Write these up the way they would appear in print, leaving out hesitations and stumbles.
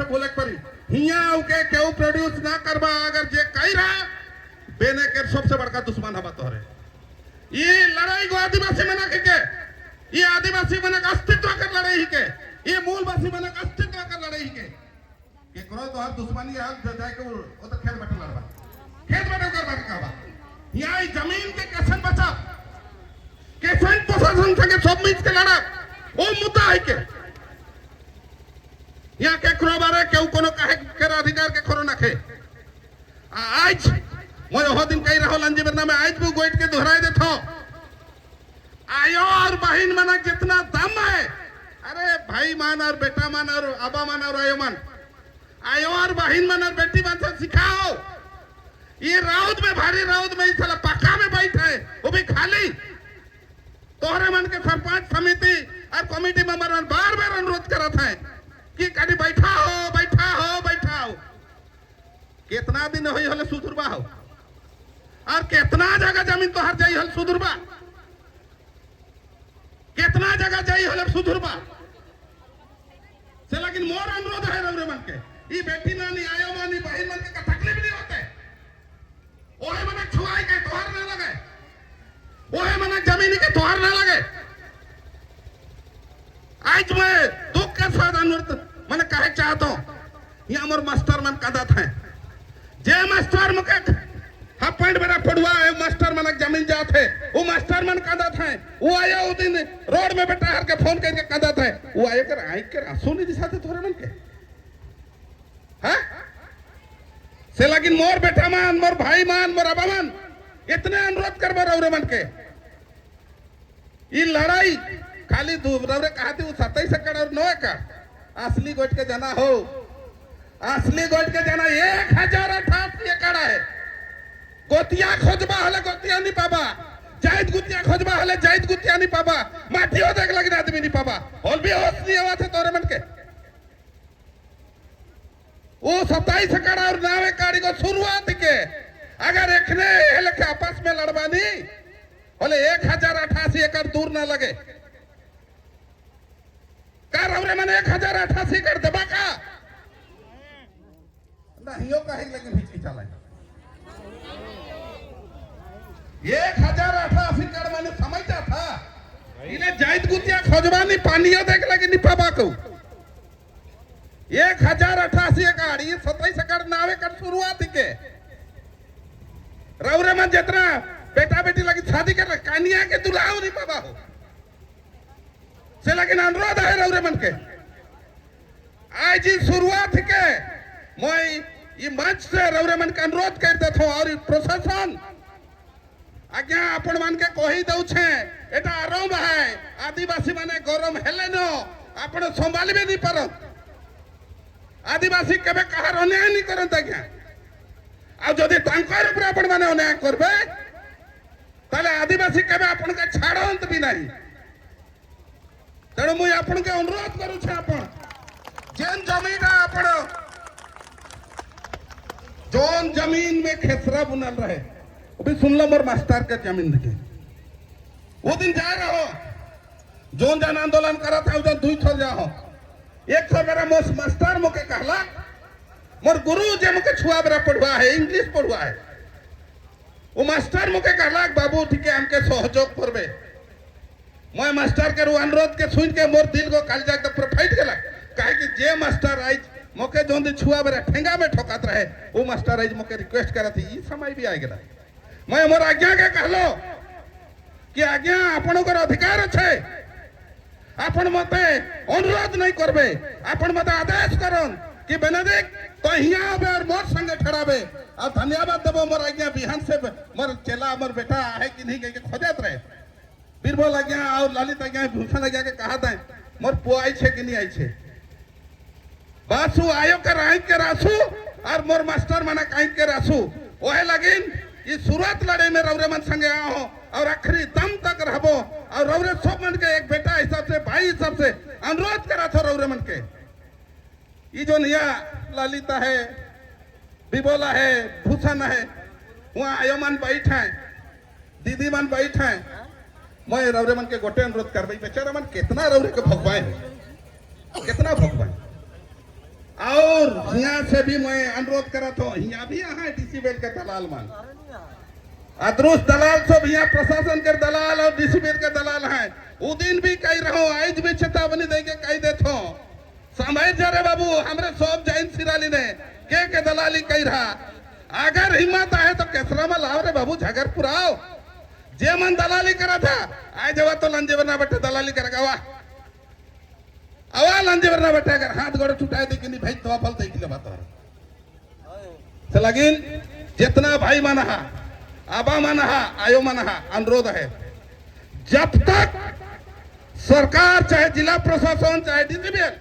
से बोले परी हिया उके केउ प्रोड्यूस ना करबा अगर जे कही रहा बेने के सबसे बड़का दुश्मन हवा तोहरे ये लड़ाई को आदिवासी मना के ये आदिवासी मना का अस्तित्व कर लड़ाई ही के ये मूलवासी मना का अस्तित्व कर लड़ाई ही के करो तो हर दुश्मनी हाल जाए के वो तो खेत बैठे लड़वा खेत बैठे कर बात कहवा यहाँ जमीन के कैसन बचा कैसन प्रशासन से के सब मिल के लड़ा वो मुद्दा है के यहाँ के करो बारे केउ कोनो कहे के अधिकार के खरो ना खे आज मैं हो दिन कही रहो लंजी बरना में आज भी गोइट के दोहराए देता आयो और बहन मना जितना दम है अरे भाई मान और बेटा मान और अबा मान और आयो और बहन मान और बेटी मान से सिखाओ ये राउत में भारी राउत में साला पक्का में बैठा है वो भी खाली तोहरे मन के सरपंच समिति और कमेटी मेंबर बार बार अनुरोध करत है कि कभी बैठा हो कितना दिन होई हले सुधुरबा हो और कितना जगह जमीन तो हर जाई हल सुधुरबा कितना जगह जाई हल सुधुरबा से लेकिन मोर अनुरोध है रवरे मन के ई बेटी नानी आयो मानी बहन मन के तकलीफ नहीं होते ओहे मन छुआई के तोहर ना लगे ओहे मन जमीन के तोहर ना लगे आज मैं दुख के साथ अनुरोध मैंने कहे चाहता हूं ये मोर मास्टर मन कदत है जे मास्टर मुके हाफ पॉइंट मेरा पड़ुआ है मास्टर मन जमीन जात है वो मास्टर मन कदत है वो आया उस दिन रोड में बेटा हर के फोन करके कदत है वो आया कर आई कर आंसू नहीं दिखाते थोड़े मन के हाँ से लेकिन मोर बेटा मान मोर भाई मान मोर अबा मान इतने अनुरोध कर रहे मन के ये लड़ाई खाली रवरे कहा थी वो 27 एकड़ और 9 एकड़ असली गोट के जाना हो असली गोट के जाना 1088 एकड़ है गोतिया खोजबा हले गोतिया नहीं पाबा जायद गुतिया खोजबा हले जायद गुतिया नहीं पाबा माटियो देख लगे आदमी नहीं पाबा होल भी होश नहीं आवा थे तोरे मन के वो 27 एकड़ और 9 एकड़ को शुरुआत के अगर एकने हेले के आपस में लड़बानी बोले 1088 एकड़ दूर ना लगे कार हमरे मन 1088 एकड़ दबा का नहीं हो कहे लेकिन हिचकिचा लगे 1088 एकड़ मैंने समझता था इन्हें जायद गुतिया खोजबानी पानियों देख लगे निपाबा को 1088 एकड़ ये 27 एकड़ 9 एकड़ शुरुआत के रौरे मन जितना बेटा बेटी लगी शादी कर कन्या के दुल्हा नहीं पाबा हो से लेकिन अनुरोध है रौरे मन के आज शुरुआत के मैं ये मंच से रौरे मन का अनुरोध कर देता हूं और प्रशासन आज्ञा आपण मान के कही दउ छे एटा आरंभ है आदिवासी माने गरम हेले न आपण संभाली भी नहीं परत आदिवासी केबे कहार अन्याय नहीं करत आज्ञा आ जदि तांकर ऊपर आपण माने अन्याय करबे ताले आदिवासी केबे आपण के छाड़ंत भी नहीं तेणु मुझे आपण के अनुरोध करू छे आपण जेन जमीन आपण जोन जमीन में खेसरा बुनल रहे अभी सुन लो मोर मास्टर के जमीन देखे वो दिन जा रहो जोन जन आंदोलन करा था उधर 200 जाओ 100 मेरा मोस मास्टर मुके कहला मोर गुरु जे मुके छुआ बरा पढ़वा है इंग्लिश पढ़वा है वो मास्टर मुके कहला बाबू ठीक है हमके सहयोग करबे मैं मास्टर के अनुरोध के सुन के मोर दिल को काल जाके पूरा फाइट गेला काहे कि जे मास्टर आज मोके जोन दिन छुआ बरा ठेंगा में ठोकात रहे वो मास्टर आज मोके रिक्वेस्ट करा थी ई समय भी आ गेला मैं मोर आज्ञा के कहलो कि आज्ञा आपनकर अधिकार छे आपण मते अनुरोध नहीं करबे आपण मते आदेश करन कि बेनदिक कहिया आबे और मोर संगे ठहराबे और धन्यवाद देबो मोर आज्ञा बिहान से मोर चेला मोर बेटा है कि नहीं के खोजत रहे बीरबल आज्ञा और ललित आज्ञा भूषण आज्ञा के कहा था मोर पुआ आई छे कि नहीं आई छे बासु आयो के राई के रासु और मोर मास्टर माना काई के रासु ओहे लगिन ये शुरुआत लड़े में रौरे मन संगे आओ और आखिरी दम तक रहबो और रौरे सब मन के एक बेटा हिसाब से भाई हिसाब से अनुरोध करा था रौरे मन के ये जो निया ललिता है बिबोला है भूषण है वहाँ आयो मन बैठा है दीदी मन बैठा है मैं रौरे मन के गोटे अनुरोध कर बेचारा मन कितना रौरे के भगवान कितना भगवान और यहाँ से भी मैं अनुरोध करा था, यहाँ भी यहाँ डीसीबीएल के दलाल मान अदरुस दलाल सब यहाँ प्रशासन के दलाल और डीसीबीएल के दलाल हैं। वो दिन भी कही रहो, आज भी चेतावनी दे के कही देते हो, समझ जा रे बाबू, हमरे सब जैन सिराली ने के दलाली कही रहा। अगर हिम्मत आए तो केसरा में लाओ रे बाबू, झगर पुराओ। जे मन दलाली करा था आज जवा तो लंजे वरना बैठे दलाली करेगा। वाह अवा लंजे वरना बैठे, अगर हाथ गोड़े छुटाए दे कि नहीं भाई तो फल देख ले बात लगिन। जितना भाई माना आबा माना आयो माना अनुरोध है, जब तक सरकार चाहे जिला प्रशासन चाहे डीसीबीएल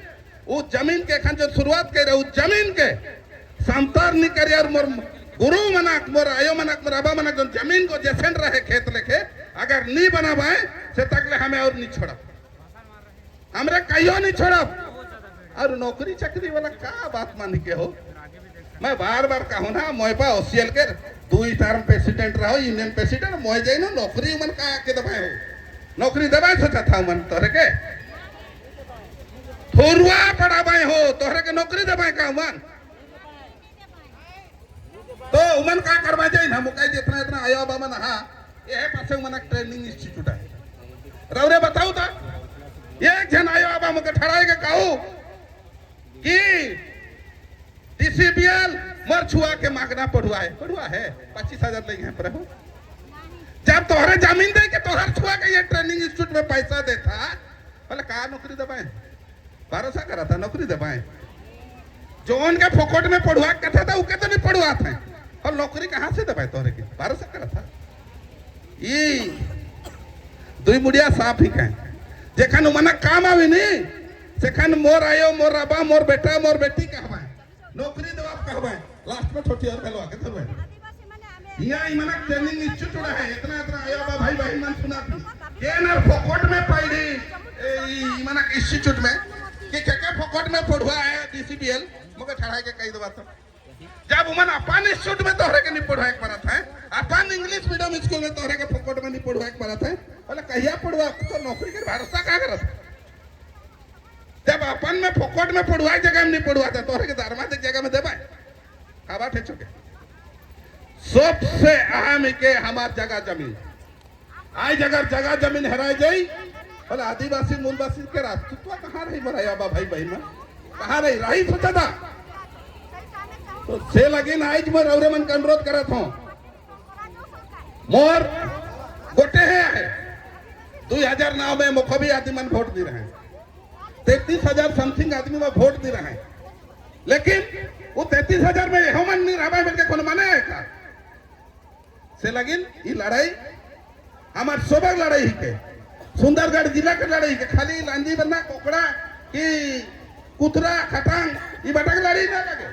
वो जमीन के खान जो शुरुआत कर रहे उस जमीन के समतार नहीं करे और मोर गुरु मनक मोर आयो मनक मोर आबा मनक जो जमीन को जैसे रहे खेत लेके अगर नहीं बना पाए से तक ले हमें और नहीं छोड़ा, हमरे कहियो नहीं छोड़ा। और नौकरी चाकरी वाला का बात मान के हो, मैं बार बार कहूँ ना, मोयपा ओसीएल के 2 टर्म प्रेसिडेंट रहो, यूनियन प्रेसिडेंट मोय जाए ना नौकरी मन का के दबाए हो, नौकरी दबाए सोचा था मन तोहरे के थोरुआ पढ़ाबाए हो, तोहरे के नौकरी दबाए का मन तो उमन का करवा जाए ना मुकाई जितना इतना आया बाबा ना। हाँ ये है पासे उमन ट्रेनिंग इंस्टीट्यूट है, रौरे बताओ था एक जन आया बाबा मुके ठहराएगा कहूँ कि डीसीबीएल मर छुआ के मांगना पढ़ुआ है 25,000 लगे हैं पर हो। जब तोहरे जमीन दे के तोहर छुआ के ये ट्रेनिंग इंस्टीट्यूट में पैसा देता बोले कहा नौकरी दबाए, भरोसा करा था नौकरी दबाए। जो उनके फोकट में पढ़ुआ कहता था उनके तो नहीं पढ़ुआ थे और नौकरी कहां से दबाए तोहरे की, भरोसा करा था। ये दुई मुड़िया साफ ही कहें जेखन मना काम आवी नहीं सेखन मोर आयो मोर अबा मोर बेटा मोर बेटी कहवाए, नौकरी दबाव कहवाए, लास्ट में छोटी और गलवा के थरवाए। यहाँ इमना ट्रेनिंग इंस्टीट्यूट है, इतना इतना आयो बा भाई बहन मन सुना थी ये ना फोकट में पढ़ी इमना इंस्टीट्यूट में कि के फोकट में पढ़ुआ है डीसीबीएल मगर ठहरा के कही दबा तो जब उमन अपन इंस्टीट्यूट में तोहरे के नहीं पढ़ुआ एक बार था, अपन इंग्लिश मीडियम स्कूल में तोहरे के फोकट में नहीं पढ़ुआ एक बार था, बोले कहिया पढ़ुआ तो नौकरी के भरोसा का करत। जब अपन में फोकट में पढ़ुआ जगह में नहीं पढ़ुआ था तोहरे के दारमाद एक जगह में देबा का बात है चुके। सबसे अहम के हमार जगह जमीन आज अगर जगह जमीन हरा जाई बोले आदिवासी मूलवासी के राष्ट्रत्व कहाँ रही बनाया बा भाई बहन में कहाँ रही सोचा था तो से लगे आज मैं रौरे मन का अनुरोध करा था मोर गोटे है 2009 में मुखबी आदमी मन वोट दे रहे हैं, 33,000 समथिंग आदमी में वोट दे रहे हैं, लेकिन वो 33,000 में यह मन नहीं रहा मिलकर कौन माने का से लगिन ये लड़ाई हमार सोबक लड़ाई के सुंदरगढ़ जिला के लड़ाई के खाली लांजी बन्ना कोकड़ा की कुतरा खटांग ये बटक लड़ी ना लगे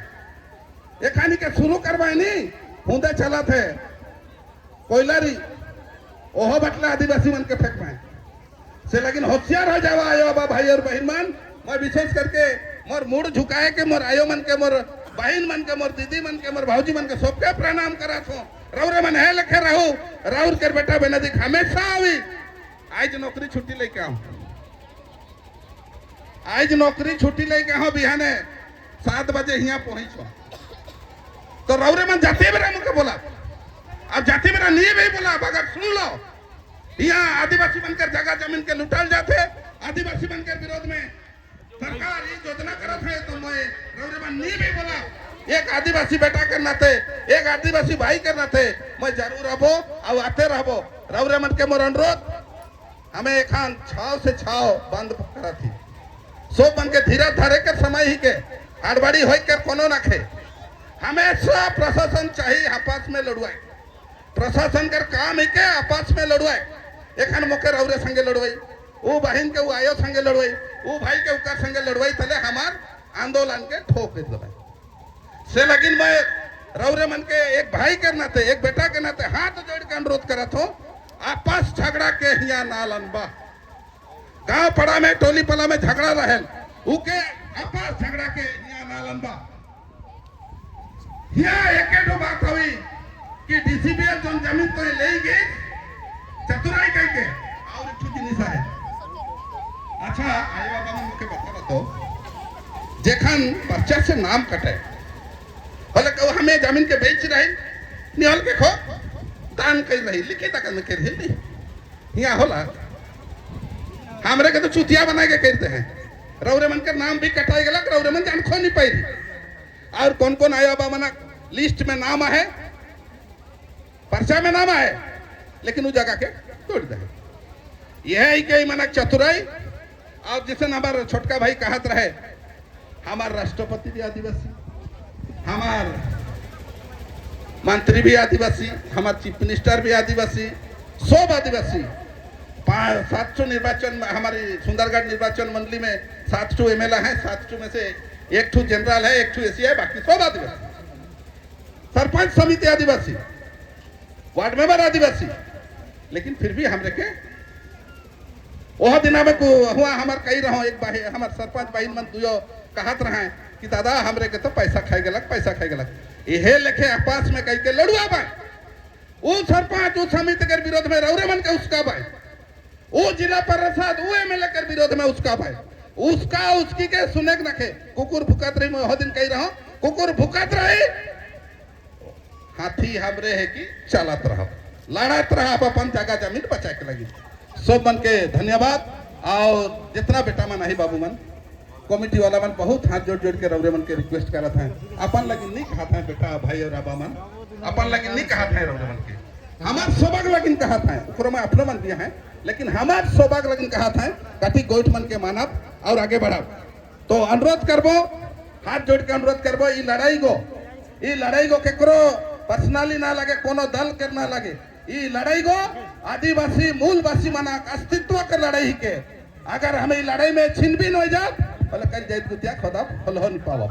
ये खानी के शुरू करवाए नहीं हुंदे चला थे कोयलारी ओहो बटला आदिवासी मन के फेंक पाए से लेकिन होशियार हो जावा आयो बा भाई और बहन मन। मैं विशेष करके मोर मुड़ झुकाए के मोर आयो मन के मोर बहन मन के मोर दीदी मन के मोर भाजी मन के सबके प्रणाम करा थो। रौरे मन है लखे रहू राउर कर बेटा बेनदिक हमेशा आवी। आज नौकरी छुट्टी लेके आऊं, आज नौकरी छुट्टी लेके आओ बिहाने 7 बजे यहाँ पहुंचो तो रौरे मन जाते बेरा मुझे बोला अब जाते मेरा नहीं भी बोला अगर सुन लो यहाँ आदिवासी बनकर जगह जमीन के लुटाल जाते आदिवासी बनकर विरोध में सरकार ये योजना करत है तो मैं रौरे मन नहीं भी बोला एक आदिवासी बेटा के नाते एक आदिवासी भाई के नाते मैं जरूर रहो और आते रहो। रौरे मन के मोर अनुरोध हमें एखान छाव से छाव बंद करा थी सो बन के धीरे धरे के समय ही के हड़बड़ी हो कर कोनो नखे हमेशा प्रशासन चाहिए आपस में लड़वाए प्रशासन कर काम ही के आपस में लड़वाए एखन मुके रौरे संगे लड़वाई वो बहन के वो आयो संगे लड़वाई वो भाई के उका संगे लड़वाई तले हमार आंदोलन के ठोक दबाई से लगिन मैं रौरे मन के एक भाई के नाते एक बेटा के नाते हाथ जोड़ के अनुरोध करत हो आपस झगड़ा के हिया नालन बा गांव पड़ा में टोली पला में झगड़ा रहल उके आपस झगड़ा के हिया नालन बा हिया एके दो बात हुई कि डीसीबीएल जोन जमीन तो ले गई चतुराई करके और एक जिनिस है। अच्छा आयो बाबा मुके बता तो जेखन पर्चा से नाम कटे बोले कहू हमें जमीन के बेच रहे निहल के खो दान कर रही लिखी तक में कर रही यहाँ होला हमरे के तो चुतिया बना के कहते हैं रौरे मन का नाम भी कटाई गला रौरे मन जान खो नहीं पाई और कौन कौन आया बा मना लिस्ट में नाम है पर्चा में नाम है लेकिन वो जगह के तोड़ दे यह ही कई मना चतुराई और जिसे हमारे छोटका भाई कहत रहे हमार राष्ट्रपति भी आदिवासी हमार मंत्री भी आदिवासी हमार चीफ मिनिस्टर भी आदिवासी सब आदिवासी 700 निर्वाचन हमारी सुंदरगढ़ निर्वाचन मंडली में 700 एमएलए हैं 700 में से एक ठू जनरल है एक ठू एसी है बाकी सब आदिवासी सरपंच समिति आदिवासी वार्ड मेंबर आदिवासी लेकिन फिर भी हमरे के वह दिन में हुआ हमार कही रहो एक भाई हमार सरपंच बहन मन दुयो कहत रहे कि दादा हमरे के तो पैसा खाई गलक यहे लेखे आपस में कह के लड़ुआ बाय वो सरपंच उस समिति के विरोध में रौरे मन के उसका बाय वो जिला परिषद वो एमएलए के विरोध में उसका बाय उसका उसकी के सुने नखे कुकुर भुकत रही मैं दिन कही रहा कुकुर भुकत रही हाथी हमरे है कि चलत रहा लड़त रहा अपन जगह जमीन बचा के लगी सब मन के धन्यवाद और जितना बेटा मन नहीं बाबू मन कमेटी वाला मन बहुत हाथ जोड़ के रौरे मन के रिक्वेस्ट करत हैं अपन लगी नहीं कहत हैं बेटा भाई और आबा मन अपन लगी नहीं कहत हैं रौरे मन के हमार सौभाग्य लगिन कहत हैं ओकरो में अपने मन दिया है लेकिन हमार सौभाग्य लगिन कहत हैं कति गोइठ मन के मानब और आगे बढ़ब तो अनुरोध करबो हाथ जोड़ के अनुरोध करबो ई लड़ाई गो केकरो पर्सनली ना लगे कोनो दल के ना लगे ई लड़ाई गो आदिवासी मूलवासी माना अस्तित्व के लड़ाई के अगर हमें लड़ाई में छिनबीन हो जात बोले कल जाइत गुतिया खोदा फल हो नहीं पावा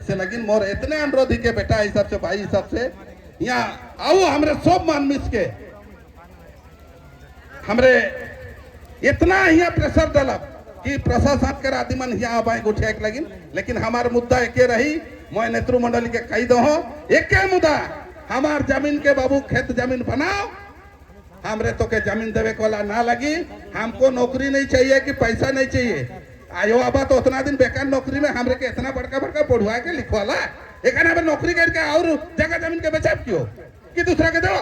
से लगिन मोर इतने अनुरोध के बेटा हिसाब से भाई हिसाब से यहाँ आओ हमरे सब मान मिस के हमरे इतना यहाँ प्रेशर डालब कि प्रशासन के आदि मन यहाँ आए उठे लगिन लेकिन हमार मुद्दा एके रही मैं नेतृ मंडली के कही दो एक मुद्दा हमार जमीन के बाबू खेत जमीन बनाओ हमरे तो के जमीन देवे वाला ना लगी हमको नौकरी नहीं चाहिए कि पैसा नहीं चाहिए आयो आबा तो उतना दिन बेकार नौकरी में हमरे के इतना बड़का पढ़ुआ के लिखवाला एक नौकरी करके और जगह जमीन के बेचा क्यों कि दूसरा के दो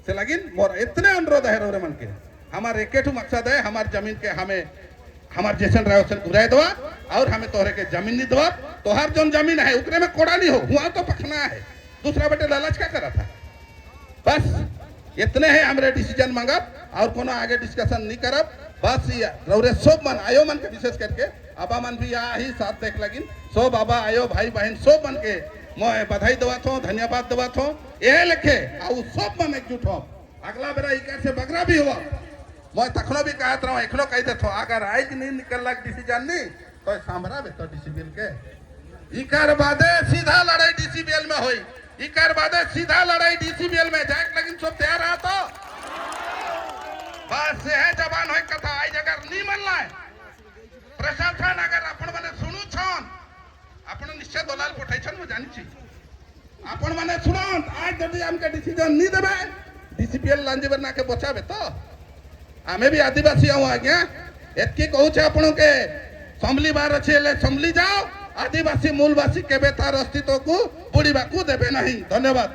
से लगिन मोर इतने अनुरोध है रोरे मन के हमार एक मकसद है हमार जमीन के हमें हमार जैसन रहे वैसन घुराई दवा और हमें तोहरे के जमीन नहीं दवा तोहर जो जमीन है उकरे में कोड़ा नहीं हो हुआ तो पखना है दूसरा बेटे लालच क्या करा था बस इतने है हमरे डिसीजन मांगब और कोनो आगे डिस्कशन नहीं करब बस रौरे सब मन आयो मन के विशेष करके आबा मन भी यहाँ ही साथ देख लगिन सब आबा आयो भाई बहन सब मन के मैं बधाई दवा थो धन्यवाद दवा थो ये लिखे और सब मन एकजुट हो अगला बेरा इकर से बगरा भी हुआ मैं तखनो भी कहत रहा एखनो कह दे अगर आज नहीं निकल डिसीजन नहीं तो सामरा तो डीसीबीएल के इकर बादे सीधा लड़ाई डीसीबीएल में हुई इकर बादे सीधा लड़ाई डीसीबीएल में जाए लेकिन सब तैयार रहा तो बस है जवान हो कथा आज अगर नहीं मन लाए प्रशासन अगर अपन मने सुनु छन अपन निश्चय दलाल पठाई छन मैं जानी छी अपन मने सुनो आज यदि हमके डिसीजन नहीं देबे डीसीबीएल लांजीबर ना के बचाबे तो हमें भी आदिवासी हूँ आज्ञा एतकी कहूँ आपण के संभली बार अच्छे संभली जाओ आदिवासी मूलवासी के बेतार अस्तित्व को बुढ़ीबा को देवे नहीं धन्यवाद।